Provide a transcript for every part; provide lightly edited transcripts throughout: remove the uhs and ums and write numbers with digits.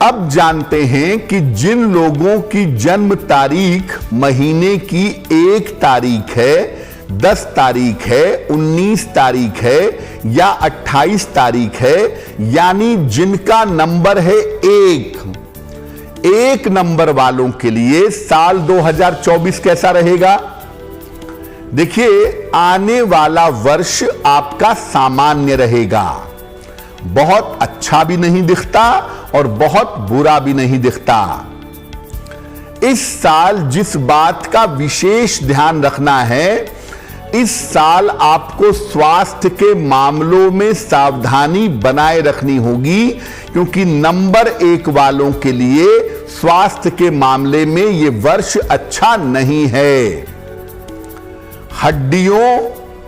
अब जानते हैं कि जिन लोगों की जन्म तारीख महीने की 1 तारीख है, 10 तारीख है, 19 तारीख है या 28 तारीख है, यानी जिनका नंबर है 1 नंबर वालों के लिए साल 2024 कैसा रहेगा? देखिए, आने वाला वर्ष आपका सामान्य रहेगा। बहुत अच्छा भी नहीं दिखता और बहुत बुरा भी नहीं दिखता। इस साल जिस बात का विशेष ध्यान रखना है, इस साल आपको स्वास्थ्य के मामलों में सावधानी बनाए रखनी होगी, क्योंकि नंबर 1 वालों के लिए स्वास्थ्य के मामले में यह वर्ष अच्छा नहीं है। हड्डियों,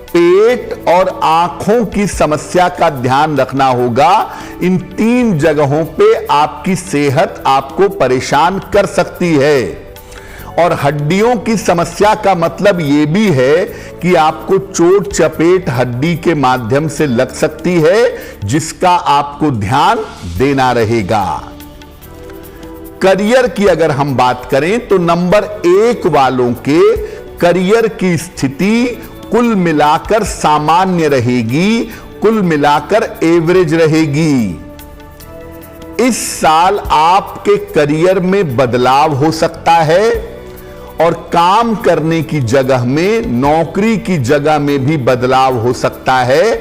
पेट और आंखों की समस्या का ध्यान रखना होगा। इन 3 जगहों पे आपकी सेहत आपको परेशान कर सकती है। और हड्डियों की समस्या का मतलब यह भी है कि आपको चोट चपेट हड्डी के माध्यम से लग सकती है, जिसका आपको ध्यान देना रहेगा। करियर की अगर हम बात करें तो नंबर 1 वालों के करियर की स्थिति कुल मिलाकर सामान्य रहेगी, कुल मिलाकर एवरेज रहेगी। इस साल आपके करियर में बदलाव हो सकता है और काम करने की जगह में, नौकरी की जगह में भी बदलाव हो सकता है।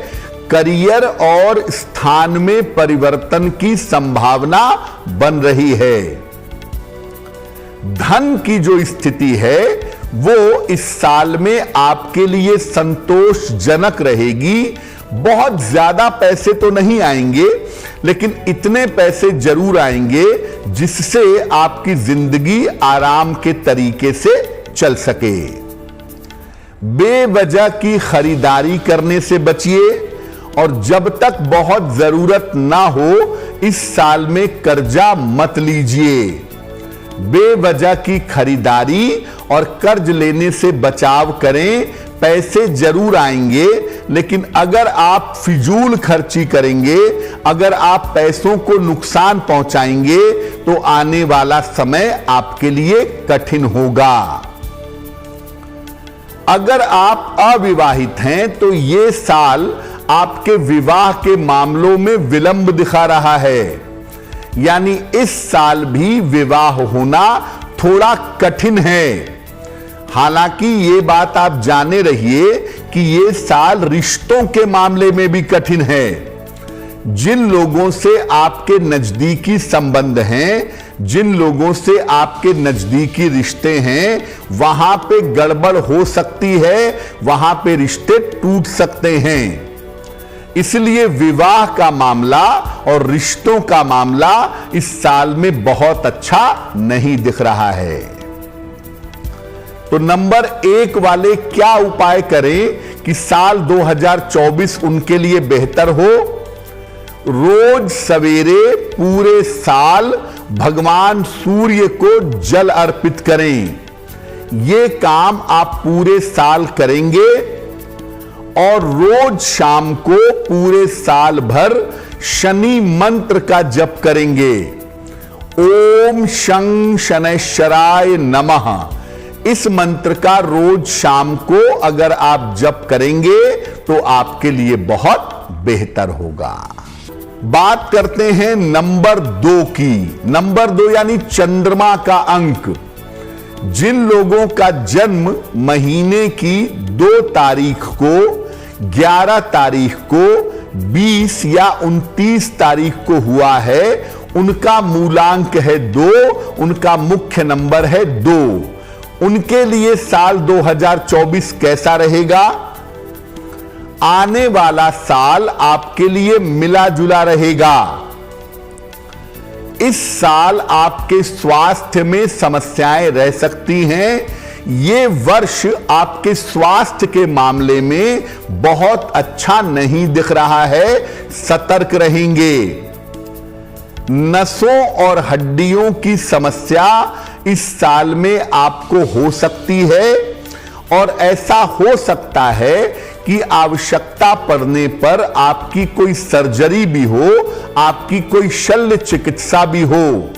करियर और स्थान में परिवर्तन की संभावना बन रही है। धन की जो स्थिति है वो इस साल में आपके लिए संतोषजनक रहेगी। बहुत ज्यादा पैसे तो नहीं आएंगे, लेकिन इतने पैसे जरूर आएंगे जिससे आपकी जिंदगी आराम के तरीके से चल सके। बेवजह की खरीदारी करने से बचिए और जब तक बहुत जरूरत ना हो इस साल में कर्जा मत लीजिए। बेवजह की खरीदारी और कर्ज लेने से बचाव करें। पैसे जरूर आएंगे, लेकिन अगर आप फिजूल खर्ची करेंगे, अगर आप पैसों को नुकसान पहुंचाएंगे तो आने वाला समय आपके लिए कठिन होगा। अगर आप अविवाहित हैं तो यह साल आपके विवाह के मामलों में विलंब दिखा रहा है, यानी इस साल भी विवाह होना थोड़ा कठिन है। हालांकि ये बात आप जाने रहिए कि ये साल रिश्तों के मामले में भी कठिन है। जिन लोगों से आपके नजदीकी संबंध हैं, जिन लोगों से आपके नजदीकी रिश्ते हैं, वहां पे गड़बड़ हो सकती है, वहां पे रिश्ते टूट सकते हैं। इसलिए विवाह का मामला और रिश्तों का मामला इस साल में बहुत अच्छा नहीं दिख रहा है। तो नंबर 1 वाले क्या उपाय करें कि साल 2024 उनके लिए बेहतर हो? रोज सवेरे पूरे साल भगवान सूर्य को जल अर्पित करें। यह काम आप पूरे साल करेंगे और रोज शाम को पूरे साल भर शनि मंत्र का जप करेंगे। ओम शं शनैश्चराय नमः। इस मंत्र का रोज शाम को अगर आप जप करेंगे तो आपके लिए बहुत बेहतर होगा। बात करते हैं नंबर 2 की। नंबर 2 यानी चंद्रमा का अंक। जिन लोगों का जन्म महीने की 2 तारीख को, 11 तारीख को, 20 या 29 तारीख को हुआ है, उनका मूलांक है 2, उनका मुख्य नंबर है 2। उनके लिए साल 2024 कैसा रहेगा? आने वाला साल आपके लिए मिला जुला रहेगा। इस साल आपके स्वास्थ्य में समस्याएं रह सकती हैं। ये वर्ष आपके स्वास्थ्य के मामले में बहुत अच्छा नहीं दिख रहा है, सतर्क रहेंगे। नसों और हड्डियों की समस्या इस साल में आपको हो सकती है और ऐसा हो सकता है कि आवश्यकता पड़ने पर आपकी कोई सर्जरी भी हो, आपकी कोई शल्य चिकित्सा भी हो।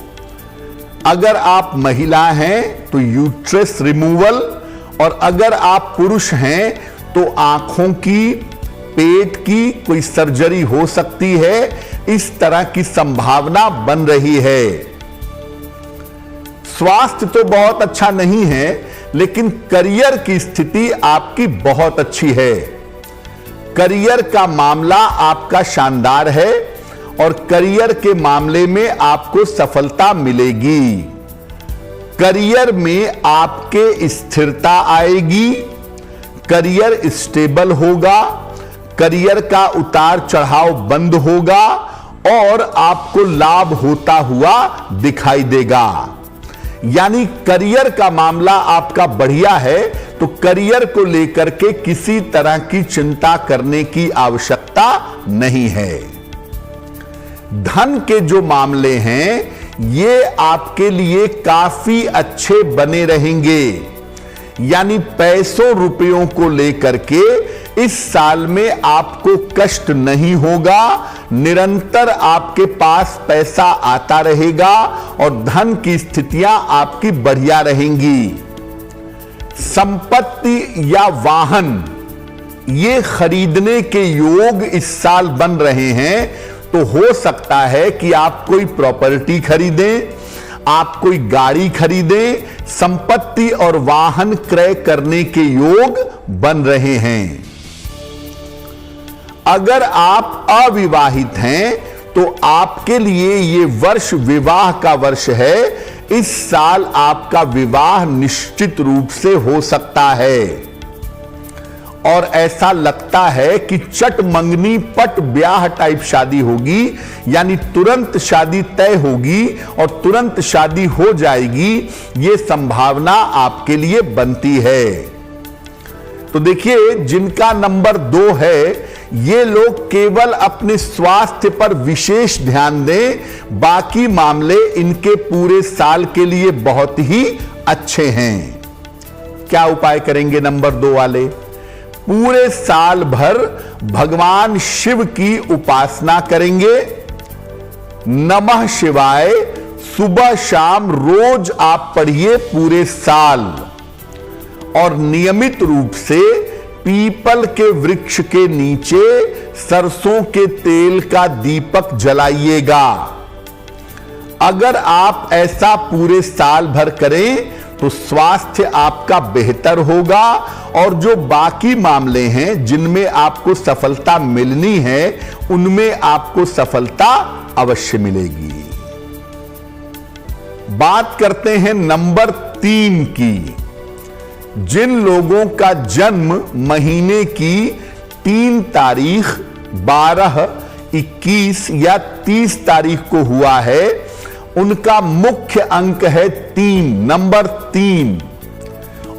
अगर आप महिला हैं तो यूट्रस रिमूवल, और अगर आप पुरुष हैं तो आंखों की, पेट की कोई सर्जरी हो सकती है। इस तरह की संभावना बन रही है। स्वास्थ्य तो बहुत अच्छा नहीं है, लेकिन करियर की स्थिति आपकी बहुत अच्छी है। करियर का मामला आपका शानदार है और करियर के मामले में आपको सफलता मिलेगी। करियर में आपके स्थिरता आएगी, करियर स्टेबल होगा, करियर का उतार चढ़ाव बंद होगा और आपको लाभ होता हुआ दिखाई देगा। यानी करियर का मामला आपका बढ़िया है, तो करियर को लेकर के किसी तरह की चिंता करने की आवश्यकता नहीं है। धन के जो मामले हैं ये आपके लिए काफी अच्छे बने रहेंगे। यानी पैसों रुपयों को लेकर के इस साल में आपको कष्ट नहीं होगा। निरंतर आपके पास पैसा आता रहेगा और धन की स्थितियां आपकी बढ़िया रहेंगी। संपत्ति या वाहन ये खरीदने के योग इस साल बन रहे हैं। तो हो सकता है कि आप कोई प्रॉपर्टी खरीदें, आप कोई गाड़ी खरीदें, संपत्ति और वाहन क्रय करने के योग बन रहे हैं। अगर आप अविवाहित हैं तो आपके लिए ये वर्ष विवाह का वर्ष है। इस साल आपका विवाह निश्चित रूप से हो सकता है और ऐसा लगता है कि चट मंगनी पट ब्याह टाइप शादी होगी। यानी तुरंत शादी तय होगी और तुरंत शादी हो जाएगी। ये संभावना आपके लिए बनती है। तो देखिए, जिनका नंबर 2 है ये लोग केवल अपने स्वास्थ्य पर विशेष ध्यान दें। बाकी मामले इनके पूरे साल के लिए बहुत ही अच्छे हैं। क्या उपाय करेंगे नंबर 2 वाले? पूरे साल भर भगवान शिव की उपासना करेंगे। नमः शिवाय सुबह शाम रोज आप पढ़िए पूरे साल। और नियमित रूप से पीपल के वृक्ष के नीचे सरसों के तेल का दीपक जलाइएगा। अगर आप ऐसा पूरे साल भर करें तो स्वास्थ्य आपका बेहतर होगा और जो बाकी मामले हैं जिनमें आपको सफलता मिलनी है उनमें आपको सफलता अवश्य मिलेगी। बात करते हैं नंबर 3 की। जिन लोगों का जन्म महीने की 3 तारीख, 12, 21 या 30 तारीख को हुआ है उनका मुख्य अंक है 3, नंबर 3।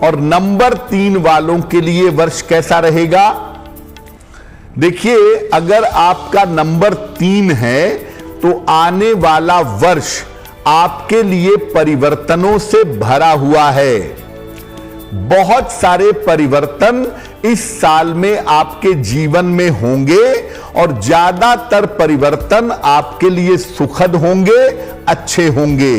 और नंबर 3 वालों के लिए वर्ष कैसा रहेगा? देखिए, अगर आपका नंबर 3 है तो आने वाला वर्ष आपके लिए परिवर्तनों से भरा हुआ है। बहुत सारे परिवर्तन इस साल में आपके जीवन में होंगे और ज्यादातर परिवर्तन आपके लिए सुखद होंगे, अच्छे होंगे।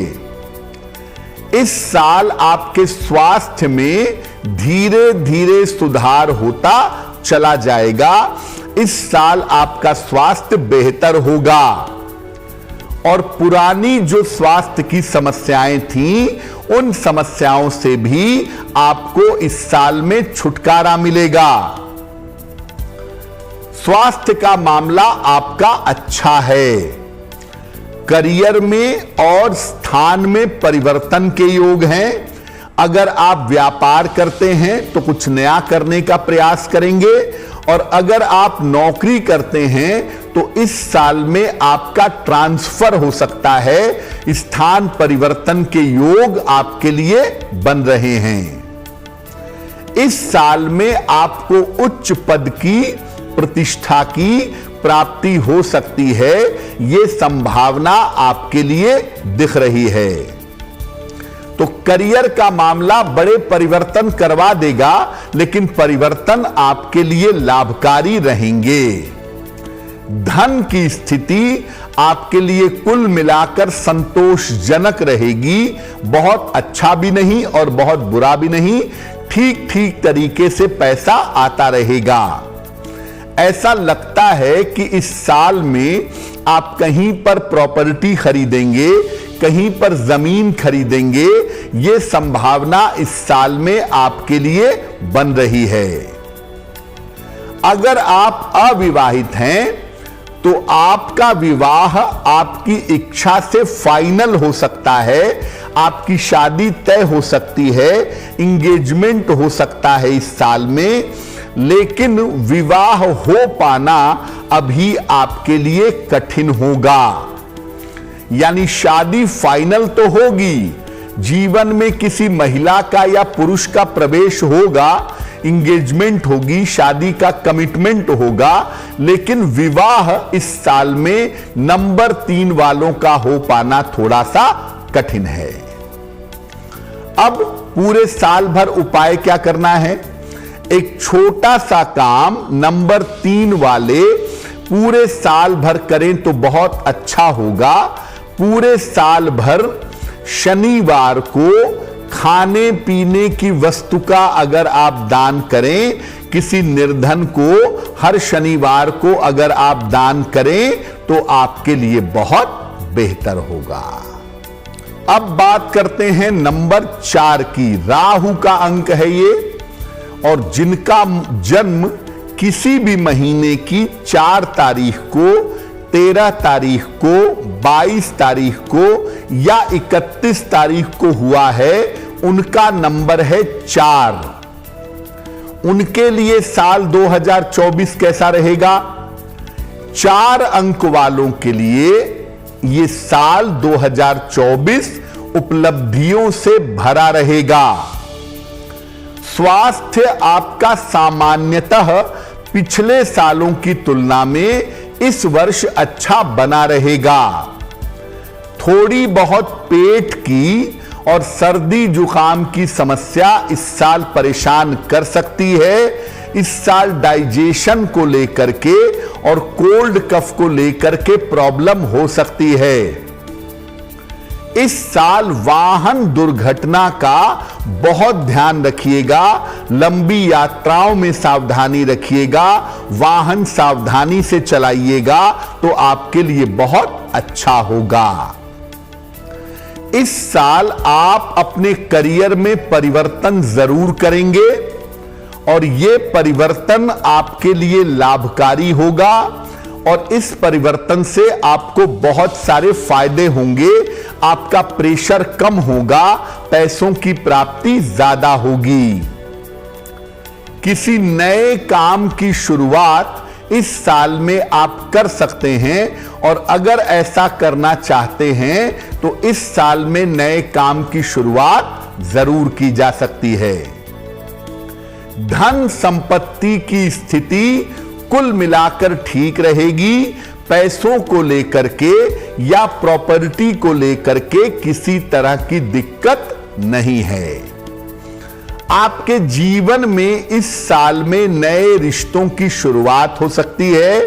इस साल आपके स्वास्थ्य में धीरे धीरे सुधार होता चला जाएगा। इस साल आपका स्वास्थ्य बेहतर होगा और पुरानी जो स्वास्थ्य की समस्याएं थीं उन समस्याओं से भी आपको इस साल में छुटकारा मिलेगा। स्वास्थ्य का मामला आपका अच्छा है। करियर में और स्थान में परिवर्तन के योग हैं। अगर आप व्यापार करते हैं तो कुछ नया करने का प्रयास करेंगे और अगर आप नौकरी करते हैं तो इस साल में आपका ट्रांसफर हो सकता है। स्थान परिवर्तन के योग आपके लिए बन रहे हैं। इस साल में आपको उच्च पद की, प्रतिष्ठा की प्राप्ति हो सकती है। यह संभावना आपके लिए दिख रही है। तो करियर का मामला बड़े परिवर्तन करवा देगा, लेकिन परिवर्तन आपके लिए लाभकारी रहेंगे। धन की स्थिति आपके लिए कुल मिलाकर संतोषजनक रहेगी, बहुत अच्छा भी नहीं और बहुत बुरा भी नहीं, ठीक ठीक तरीके से पैसा आता रहेगा। ऐसा लगता है कि इस साल में आप कहीं पर प्रॉपर्टी खरीदेंगे, कहीं पर जमीन खरीदेंगे, यह संभावना इस साल में आपके लिए बन रही है। अगर आप अविवाहित हैं तो आपका विवाह आपकी इच्छा से फाइनल हो सकता है, आपकी शादी तय हो सकती है, इंगेजमेंट हो सकता है इस साल में, लेकिन विवाह हो पाना अभी आपके लिए कठिन होगा। यानी शादी फाइनल तो होगी, जीवन में किसी महिला का या पुरुष का प्रवेश होगा, इंगेजमेंट होगी, शादी का कमिटमेंट होगा, लेकिन विवाह इस साल में नंबर 3 वालों का हो पाना थोड़ा सा कठिन है। अब पूरे साल भर उपाय क्या करना है? एक छोटा सा काम नंबर 3 वाले पूरे साल भर करें तो बहुत अच्छा होगा। पूरे साल भर शनिवार को खाने पीने की वस्तु का अगर आप दान करें, किसी निर्धन को हर शनिवार को अगर आप दान करें तो आपके लिए बहुत बेहतर होगा। अब बात करते हैं नंबर 4 की। राहु का अंक है ये, और जिनका जन्म किसी भी महीने की 4 तारीख को, 13 तारीख को, 22 तारीख को या 31 तारीख को हुआ है, उनका नंबर है 4। उनके लिए साल 2024 कैसा रहेगा? 4 अंक वालों के लिए यह साल 2024 उपलब्धियों से भरा रहेगा। स्वास्थ्य आपका सामान्यतः पिछले सालों की तुलना में इस वर्ष अच्छा बना रहेगा। थोड़ी बहुत पेट की और सर्दी जुकाम की समस्या इस साल परेशान कर सकती है। इस साल डाइजेशन को लेकर के और कोल्ड कफ को लेकर के प्रॉब्लम हो सकती है। इस साल वाहन दुर्घटना का बहुत ध्यान रखिएगा, लंबी यात्राओं में सावधानी रखिएगा, वाहन सावधानी से चलाइएगा तो आपके लिए बहुत अच्छा होगा। इस साल आप अपने करियर में परिवर्तन जरूर करेंगे और यह परिवर्तन आपके लिए लाभकारी होगा, और इस परिवर्तन से आपको बहुत सारे फायदे होंगे। आपका प्रेशर कम होगा, पैसों की प्राप्ति ज्यादा होगी। किसी नए काम की शुरुआत इस साल में आप कर सकते हैं, और अगर ऐसा करना चाहते हैं तो इस साल में नए काम की शुरुआत जरूर की जा सकती है। धन संपत्ति की स्थिति कुल मिलाकर ठीक रहेगी। पैसों को लेकर के या प्रॉपर्टी को लेकर के किसी तरह की दिक्कत नहीं है। आपके जीवन में इस साल में नए रिश्तों की शुरुआत हो सकती है,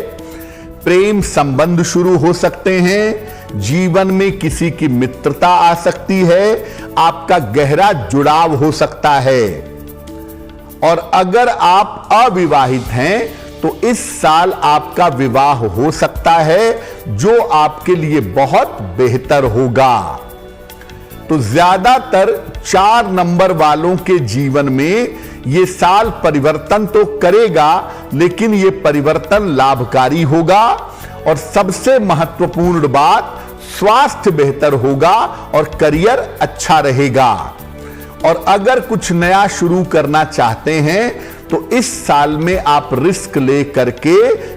प्रेम संबंध शुरू हो सकते हैं, जीवन में किसी की मित्रता आ सकती है, आपका गहरा जुड़ाव हो सकता है। और अगर आप अविवाहित हैं तो इस साल आपका विवाह हो सकता है, जो आपके लिए बहुत बेहतर होगा। तो ज्यादातर 4 नंबर वालों के जीवन में यह साल परिवर्तन तो करेगा, लेकिन यह परिवर्तन लाभकारी होगा। और सबसे महत्वपूर्ण बात, स्वास्थ्य बेहतर होगा और करियर अच्छा रहेगा। और अगर कुछ नया शुरू करना चाहते हैं तो इस साल में आप रिस्क ले करके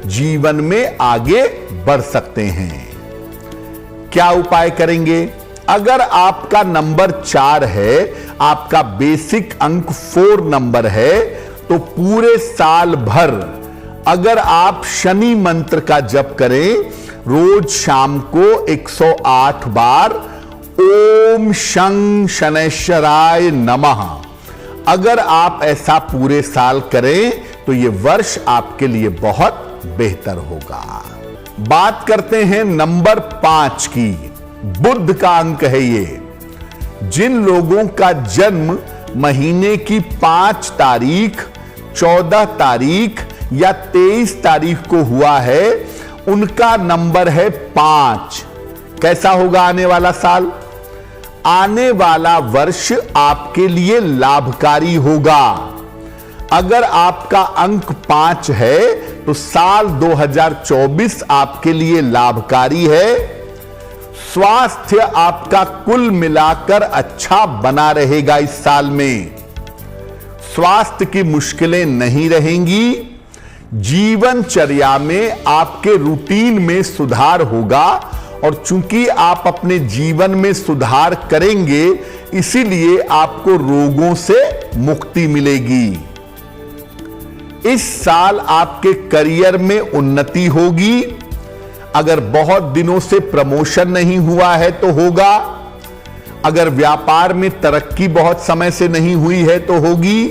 जीवन में आगे बढ़ सकते हैं। क्या उपाय करेंगे? अगर आपका नंबर 4 है, आपका बेसिक अंक 4 नंबर है, तो पूरे साल भर अगर आप शनि मंत्र का जप करें रोज शाम को 108 बार, ओम शं शनैश्चराय नमः। अगर आप ऐसा पूरे साल करें तो ये वर्ष आपके लिए बहुत बेहतर होगा। बात करते हैं नंबर 5 की। बुध का अंक है ये। जिन लोगों का जन्म महीने की 5 तारीख, 14 तारीख या 23 तारीख को हुआ है, उनका नंबर है 5। कैसा होगा आने वाला साल? आने वाला वर्ष आपके लिए लाभकारी होगा। अगर आपका अंक 5 है तो साल 2024 आपके लिए लाभकारी है। स्वास्थ्य आपका कुल मिलाकर अच्छा बना रहेगा। इस साल में स्वास्थ्य की मुश्किलें नहीं रहेंगी। जीवनचर्या में आपके रूटीन में सुधार होगा और चूंकि आप अपने जीवन में सुधार करेंगे, इसीलिए आपको रोगों से मुक्ति मिलेगी। इस साल आपके करियर में उन्नति होगी। अगर बहुत दिनों से प्रमोशन नहीं हुआ है तो होगा। अगर व्यापार में तरक्की बहुत समय से नहीं हुई है तो होगी।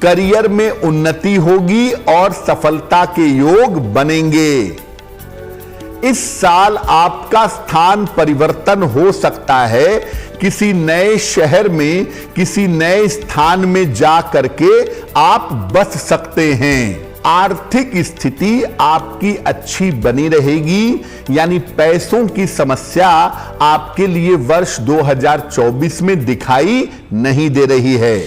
करियर में उन्नति होगी और सफलता के योग बनेंगे। इस साल आपका स्थान परिवर्तन हो सकता है। किसी नए शहर में, किसी नए स्थान में जा करके आप बस सकते हैं। आर्थिक स्थिति आपकी अच्छी बनी रहेगी, यानी पैसों की समस्या आपके लिए वर्ष 2024 में दिखाई नहीं दे रही है।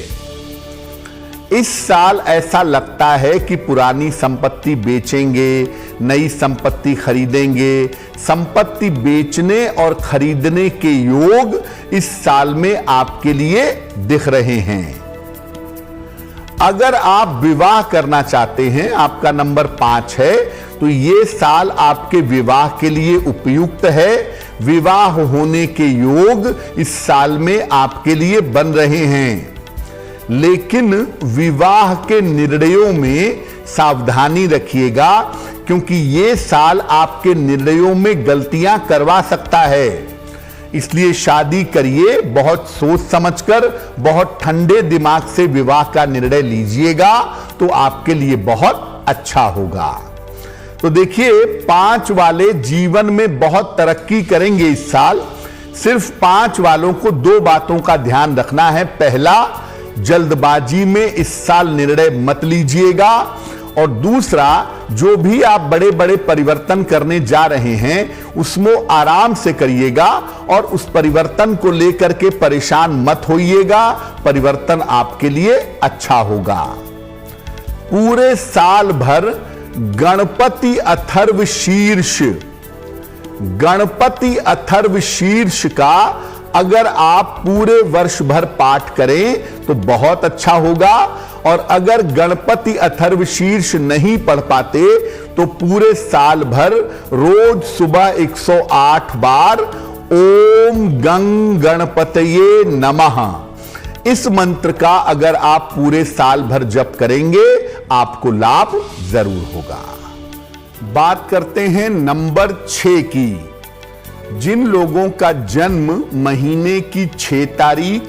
इस साल ऐसा लगता है कि पुरानी संपत्ति बेचेंगे, नई संपत्ति खरीदेंगे। संपत्ति बेचने और खरीदने के योग इस साल में आपके लिए दिख रहे हैं। अगर आप विवाह करना चाहते हैं, आपका नंबर 5 है, तो ये साल आपके विवाह के लिए उपयुक्त है। विवाह होने के योग इस साल में आपके लिए बन रहे हैं। लेकिन विवाह के निर्णयों में सावधानी रखिएगा, क्योंकि ये साल आपके निर्णयों में गलतियां करवा सकता है। इसलिए शादी करिए बहुत सोच समझकर, बहुत ठंडे दिमाग से विवाह का निर्णय लीजिएगा, तो आपके लिए बहुत अच्छा होगा। तो देखिए, 5 वाले जीवन में बहुत तरक्की करेंगे इस साल। सिर्फ 5 वालों को 2 बातों का ध्यान रखना है। पहला, जल्दबाजी में इस साल निर्णय मत लीजिएगा, और दूसरा, जो भी आप बड़े बड़े परिवर्तन करने जा रहे हैं उसमें आराम से करिएगा और उस परिवर्तन को लेकर के परेशान मत होइएगा। परिवर्तन आपके लिए अच्छा होगा। पूरे साल भर गणपति अथर्व शीर्ष, गणपति अथर्व शीर्ष का अगर आप पूरे वर्ष भर पाठ करें तो बहुत अच्छा होगा। और अगर गणपति अथर्व शीर्ष नहीं पढ़ पाते तो पूरे साल भर रोज सुबह 108 बार ओम गं गणपतये नमः, इस मंत्र का अगर आप पूरे साल भर जप करेंगे आपको लाभ जरूर होगा। बात करते हैं नंबर 6 की। जिन लोगों का जन्म महीने की 6 तारीख,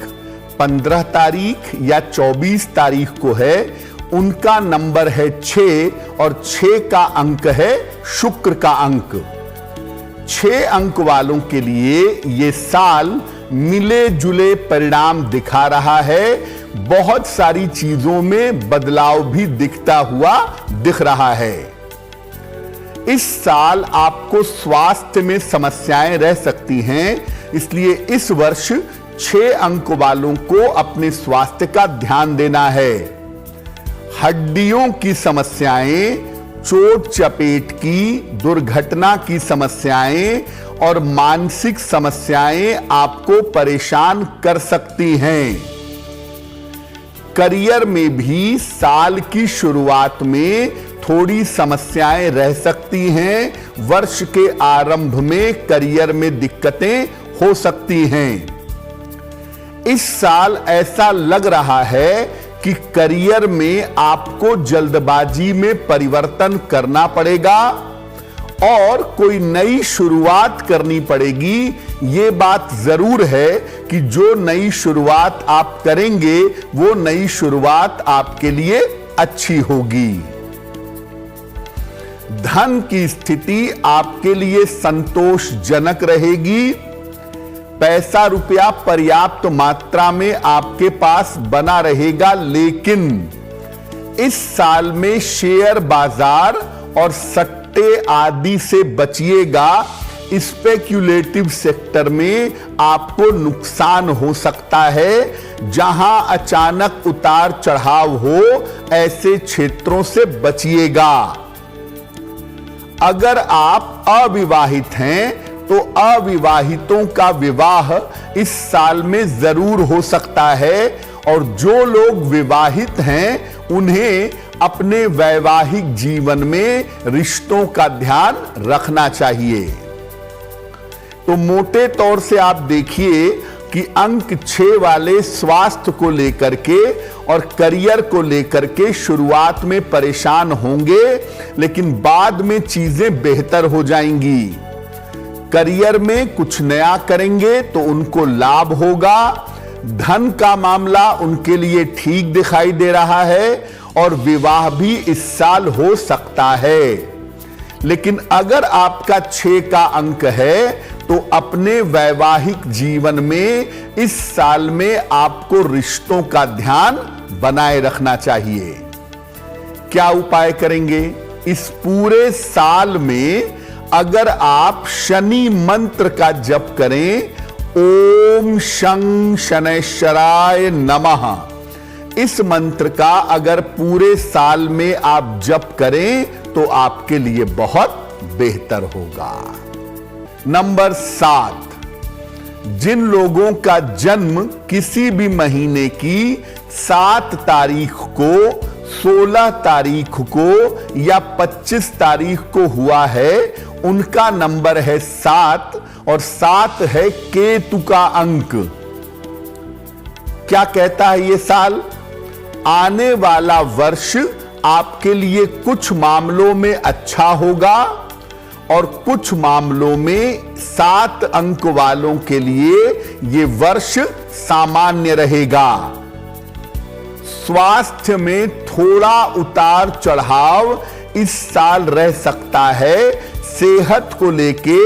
15 तारीख या 24 तारीख को है, उनका नंबर है 6 और 6 का अंक है शुक्र का अंक। 6 अंक वालों के लिए ये साल मिले जुले परिणाम दिखा रहा है। बहुत सारी चीजों में बदलाव भी दिखता हुआ दिख रहा है। इस साल आपको स्वास्थ्य में समस्याएं रह सकती हैं, इसलिए इस वर्ष 6 अंक वालों को अपने स्वास्थ्य का ध्यान देना है। हड्डियों की समस्याएं, चोट चपेट की, दुर्घटना की समस्याएं और मानसिक समस्याएं आपको परेशान कर सकती हैं। करियर में भी साल की शुरुआत में थोड़ी समस्याएं रह सकती हैं। वर्ष के आरंभ में करियर में दिक्कतें हो सकती हैं। इस साल ऐसा लग रहा है कि करियर में आपको जल्दबाजी में परिवर्तन करना पड़ेगा और कोई नई शुरुआत करनी पड़ेगी। ये बात जरूर है कि जो नई शुरुआत आप करेंगे वो नई शुरुआत आपके लिए अच्छी होगी। धन की स्थिति आपके लिए संतोषजनक रहेगी। पैसा रुपया पर्याप्त मात्रा में आपके पास बना रहेगा, लेकिन इस साल में शेयर बाजार और सट्टे आदि से बचिएगा। स्पेक्युलेटिव सेक्टर में आपको नुकसान हो सकता है। जहां अचानक उतार चढ़ाव हो, ऐसे क्षेत्रों से बचिएगा। अगर आप अविवाहित हैं तो अविवाहितों का विवाह इस साल में जरूर हो सकता है, और जो लोग विवाहित हैं उन्हें अपने वैवाहिक जीवन में रिश्तों का ध्यान रखना चाहिए। तो मोटे तौर से आप देखिए कि अंक 6 वाले स्वास्थ्य को लेकर के और करियर को लेकर के शुरुआत में परेशान होंगे, लेकिन बाद में चीजें बेहतर हो जाएंगी। करियर में कुछ नया करेंगे तो उनको लाभ होगा। धन का मामला उनके लिए ठीक दिखाई दे रहा है, और विवाह भी इस साल हो सकता है। लेकिन अगर आपका 6 का अंक है तो अपने वैवाहिक जीवन में इस साल में आपको रिश्तों का ध्यान बनाए रखना चाहिए। क्या उपाय करेंगे? इस पूरे साल में अगर आप शनि मंत्र का जप करें, ओम शं शनैश्चराय नमः, इस मंत्र का अगर पूरे साल में आप जप करें तो आपके लिए बहुत बेहतर होगा। नंबर 7, जिन लोगों का जन्म किसी भी महीने की 7 तारीख को, 16 तारीख को या 25 तारीख को हुआ है, उनका नंबर है 7, और 7 है केतु का अंक। क्या कहता है ये साल? आने वाला वर्ष आपके लिए कुछ मामलों में अच्छा होगा, और कुछ मामलों में 7 अंक वालों के लिए ये वर्ष सामान्य रहेगा। स्वास्थ्य में थोड़ा उतार चढ़ाव इस साल रह सकता है। सेहत को लेके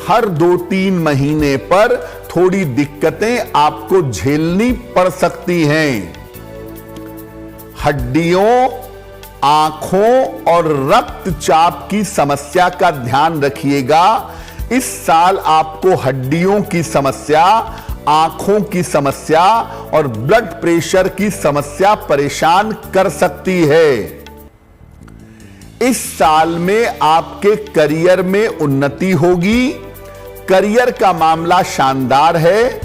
हर 2-3 महीने पर थोड़ी दिक्कतें आपको झेलनी पड़ सकती हैं। हड्डियों, आंखों और रक्तचाप की समस्या का ध्यान रखिएगा। इस साल आपको हड्डियों की समस्या, आंखों की समस्या और ब्लड प्रेशर की समस्या परेशान कर सकती है। इस साल में आपके करियर में उन्नति होगी। करियर का मामला शानदार है।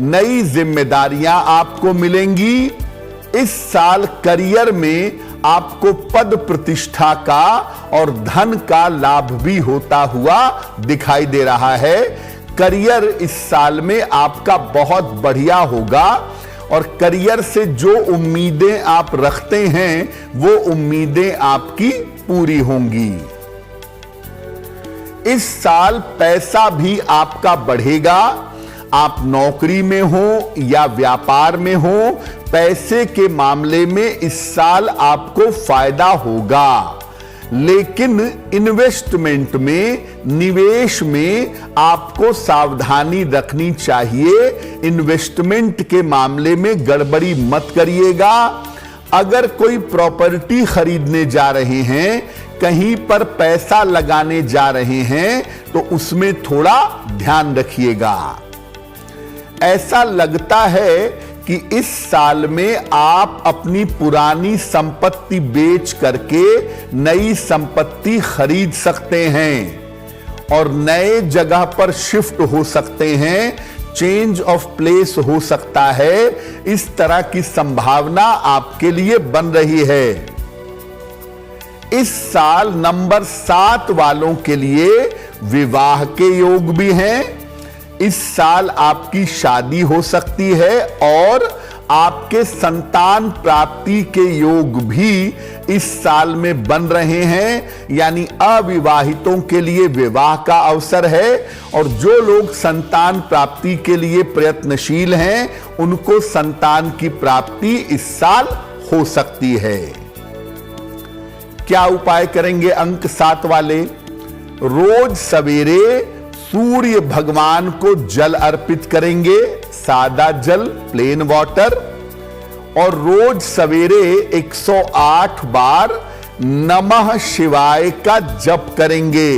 नई जिम्मेदारियां आपको मिलेंगी। इस साल करियर में आपको पद प्रतिष्ठा का और धन का लाभ भी होता हुआ दिखाई दे रहा है। करियर इस साल में आपका बहुत बढ़िया होगा, और करियर से जो उम्मीदें आप रखते हैं वो उम्मीदें आपकी पूरी होंगी। इस साल पैसा भी आपका बढ़ेगा। आप नौकरी में हो या व्यापार में हो, पैसे के मामले में इस साल आपको फायदा होगा। लेकिन इन्वेस्टमेंट में, निवेश में आपको सावधानी रखनी चाहिए। इन्वेस्टमेंट के मामले में गड़बड़ी मत करिएगा। अगर कोई प्रॉपर्टी खरीदने जा रहे हैं, कहीं पर पैसा लगाने जा रहे हैं, तो उसमें थोड़ा ध्यान रखिएगा। ऐसा लगता है कि इस साल में आप अपनी पुरानी संपत्ति बेच करके नई संपत्ति खरीद सकते हैं और नए जगह पर शिफ्ट हो सकते हैं। चेंज ऑफ प्लेस हो सकता है। इस तरह की संभावना आपके लिए बन रही है। इस साल नंबर 7 वालों के लिए विवाह के योग भी हैं। इस साल आपकी शादी हो सकती है और आपके संतान प्राप्ति के योग भी इस साल में बन रहे हैं, यानी अविवाहितों के लिए विवाह का अवसर है। और जो लोग संतान प्राप्ति के लिए प्रयत्नशील हैं, उनको संतान की प्राप्ति इस साल हो सकती है। क्या उपाय करेंगे अंक 7 वाले? रोज सवेरे सूर्य भगवान को जल अर्पित करेंगे, सादा जल, प्लेन वाटर। और रोज सवेरे 108 बार नमः शिवाय का जप करेंगे।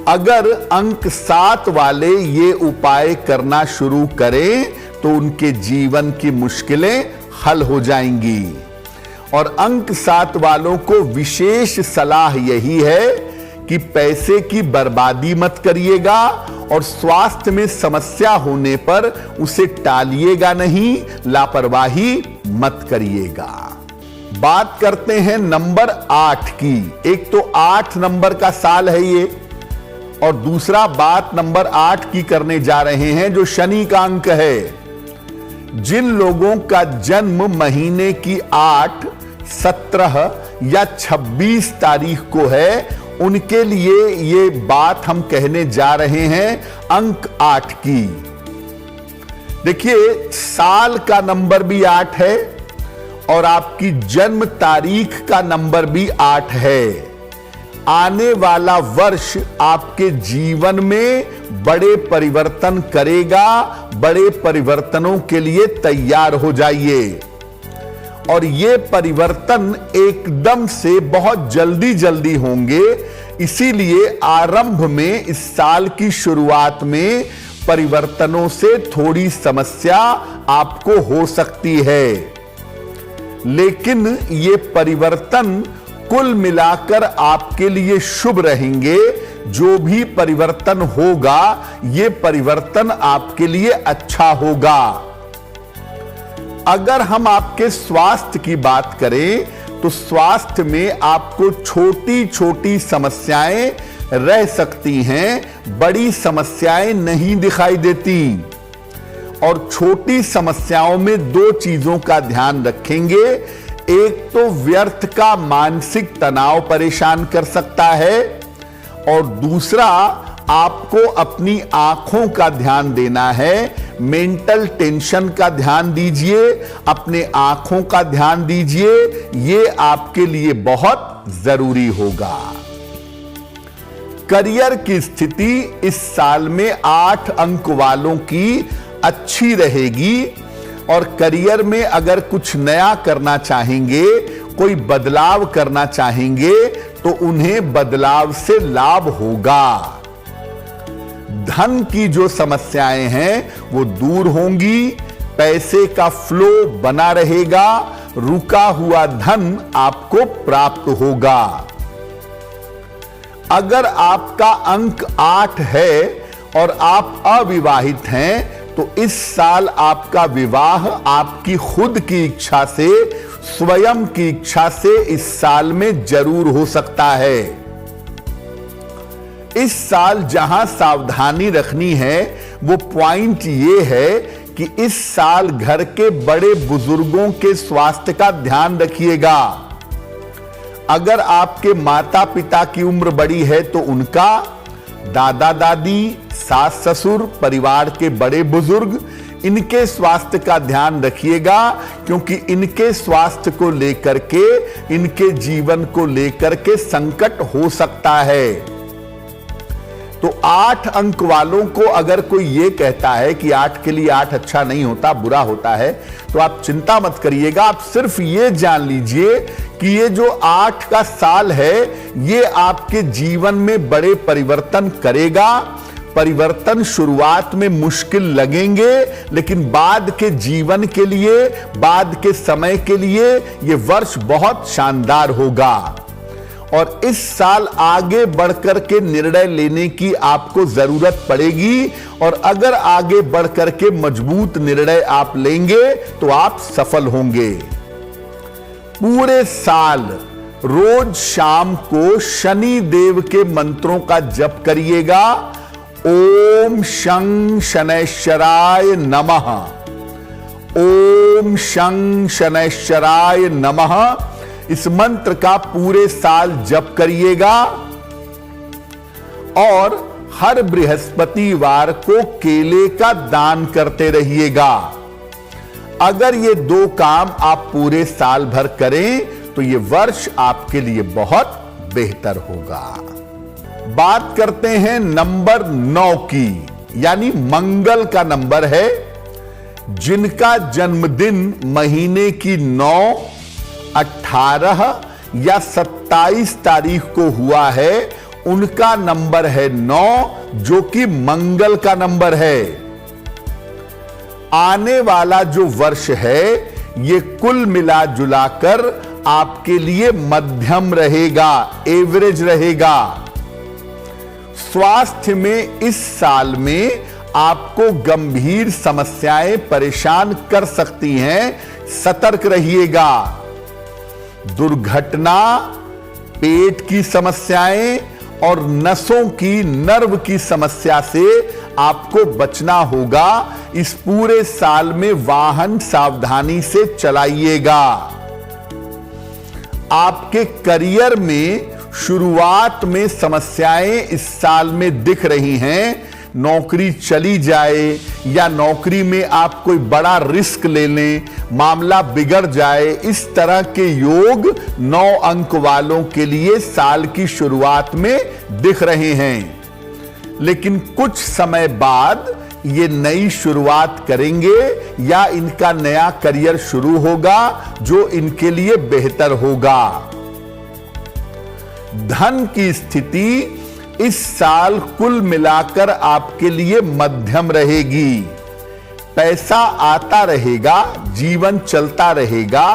अगर अंक 7 वाले ये उपाय करना शुरू करें तो उनके जीवन की मुश्किलें हल हो जाएंगी। और अंक 7 वालों को विशेष सलाह यही है कि पैसे की बर्बादी मत करिएगा और स्वास्थ्य में समस्या होने पर उसे टालिएगा नहीं, लापरवाही मत करिएगा। बात करते हैं नंबर 8 की। एक तो 8 नंबर का साल है ये, और दूसरा बात नंबर 8 की करने जा रहे हैं जो शनि का अंक है। जिन लोगों का जन्म महीने की 8, 17 या 26 तारीख को है, उनके लिए ये बात हम कहने जा रहे हैं अंक 8 की। देखिए, साल का नंबर भी 8 है और आपकी जन्म तारीख का नंबर भी 8 है। आने वाला वर्ष आपके जीवन में बड़े परिवर्तन करेगा। बड़े परिवर्तनों के लिए तैयार हो जाइए। और ये परिवर्तन एकदम से बहुत जल्दी जल्दी होंगे, इसीलिए आरंभ में, इस साल की शुरुआत में परिवर्तनों से थोड़ी समस्या आपको हो सकती है। लेकिन ये परिवर्तन कुल मिलाकर आपके लिए शुभ रहेंगे। जो भी परिवर्तन होगा, ये परिवर्तन आपके लिए अच्छा होगा। अगर हम आपके स्वास्थ्य की बात करें तो स्वास्थ्य में आपको छोटी छोटी समस्याएं रह सकती हैं, बड़ी समस्याएं नहीं दिखाई देती। और छोटी समस्याओं में 2 चीजों का ध्यान रखेंगे। एक तो व्यर्थ का मानसिक तनाव परेशान कर सकता है, और दूसरा आपको अपनी आंखों का ध्यान देना है। मेंटल टेंशन का ध्यान दीजिए, अपने आंखों का ध्यान दीजिए, ये आपके लिए बहुत जरूरी होगा। करियर की स्थिति इस साल में 8 अंक वालों की अच्छी रहेगी। और करियर में अगर कुछ नया करना चाहेंगे, कोई बदलाव करना चाहेंगे, तो उन्हें बदलाव से लाभ होगा। धन की जो समस्याएं हैं वो दूर होंगी, पैसे का फ्लो बना रहेगा, रुका हुआ धन आपको प्राप्त होगा। अगर आपका अंक 8 है और आप अविवाहित हैं, तो इस साल आपका विवाह आपकी खुद की इच्छा से, स्वयं की इच्छा से इस साल में जरूर हो सकता है। इस साल जहां सावधानी रखनी है वो पॉइंट ये है कि इस साल घर के बड़े बुजुर्गों के स्वास्थ्य का ध्यान रखिएगा। अगर आपके माता पिता की उम्र बड़ी है तो उनका, दादा दादी, सास ससुर, परिवार के बड़े बुजुर्ग, इनके स्वास्थ्य का ध्यान रखिएगा, क्योंकि इनके स्वास्थ्य को लेकर के, इनके जीवन को लेकर के संकट हो सकता है। तो 8 अंक वालों को अगर कोई ये कहता है कि 8 के लिए 8 अच्छा नहीं होता, बुरा होता है, तो आप चिंता मत करिएगा। आप सिर्फ ये जान लीजिए कि ये जो 8 का साल है, ये आपके जीवन में बड़े परिवर्तन करेगा। परिवर्तन शुरुआत में मुश्किल लगेंगे, लेकिन बाद के जीवन के लिए, बाद के समय के लिए ये वर्ष बहुत शानदार होगा। और इस साल आगे बढ़कर के निर्णय लेने की आपको जरूरत पड़ेगी, और अगर आगे बढ़कर के मजबूत निर्णय आप लेंगे तो आप सफल होंगे। पूरे साल रोज शाम को शनि देव के मंत्रों का जप करिएगा। ओम शं शनैश्चराय नमः, ओम शं शनैश्चराय नमः। इस मंत्र का पूरे साल जप करिएगा और हर बृहस्पतिवार को केले का दान करते रहिएगा। अगर ये 2 काम आप पूरे साल भर करें तो ये वर्ष आपके लिए बहुत बेहतर होगा। बात करते हैं नंबर 9 की, यानी मंगल का नंबर है। जिनका जन्मदिन महीने की 9, 18 या 27 तारीख को हुआ है, उनका नंबर है 9, जो कि मंगल का नंबर है। आने वाला जो वर्ष है ये कुल मिला जुलाकर आपके लिए मध्यम रहेगा, एवरेज रहेगा। स्वास्थ्य में इस साल में आपको गंभीर समस्याएं परेशान कर सकती हैं, सतर्क रहिएगा। दुर्घटना, पेट की समस्याएं और नसों की, नर्व की समस्या से आपको बचना होगा। इस पूरे साल में वाहन सावधानी से चलाइएगा। आपके करियर में शुरुआत में समस्याएं इस साल में दिख रही हैं। नौकरी चली जाए या नौकरी में आप कोई बड़ा रिस्क ले लें, मामला बिगड़ जाए, इस तरह के योग 9 अंक वालों के लिए साल की शुरुआत में दिख रहे हैं। लेकिन कुछ समय बाद ये नई शुरुआत करेंगे या इनका नया करियर शुरू होगा जो इनके लिए बेहतर होगा। धन की स्थिति इस साल कुल मिलाकर आपके लिए मध्यम रहेगी। पैसा आता रहेगा, जीवन चलता रहेगा,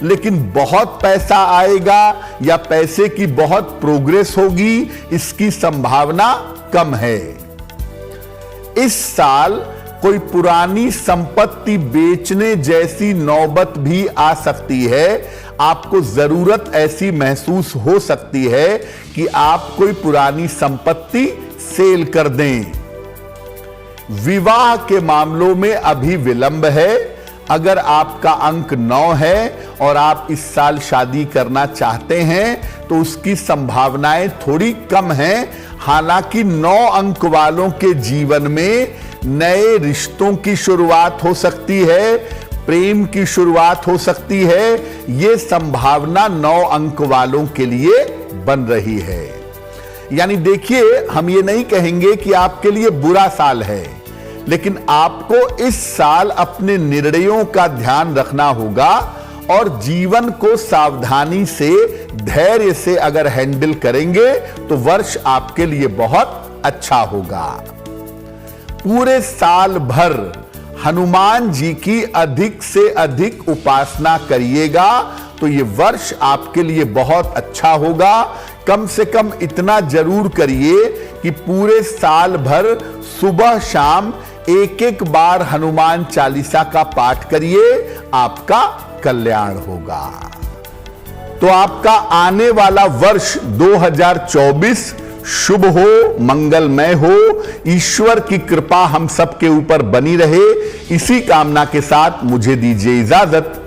लेकिन बहुत पैसा आएगा या पैसे की बहुत प्रोग्रेस होगी, इसकी संभावना कम है। इस साल कोई पुरानी संपत्ति बेचने जैसी नौबत भी आ सकती है। आपको जरूरत ऐसी महसूस हो सकती है कि आप कोई पुरानी संपत्ति सेल कर दें। विवाह के मामलों में अभी विलंब है। अगर आपका अंक 9 है और आप इस साल शादी करना चाहते हैं तो उसकी संभावनाएं थोड़ी कम हैं। हालांकि 9 अंक वालों के जीवन में नए रिश्तों की शुरुआत हो सकती है, प्रेम की शुरुआत हो सकती है। यह संभावना 9 अंक वालों के लिए बन रही है। यानी देखिए, हम ये नहीं कहेंगे कि आपके लिए बुरा साल है, लेकिन आपको इस साल अपने निर्णयों का ध्यान रखना होगा और जीवन को सावधानी से, धैर्य से अगर हैंडल करेंगे तो वर्ष आपके लिए बहुत अच्छा होगा। पूरे साल भर हनुमान जी की अधिक से अधिक उपासना करिएगा तो ये वर्ष आपके लिए बहुत अच्छा होगा। कम से कम इतना जरूर करिए कि पूरे साल भर सुबह शाम 1-1 बार हनुमान चालीसा का पाठ करिए, आपका कल्याण होगा। तो आपका आने वाला वर्ष 2024 शुभ हो, मंगलमय हो। ईश्वर की कृपा हम सबके ऊपर बनी रहे, इसी कामना के साथ मुझे दीजिए इजाजत।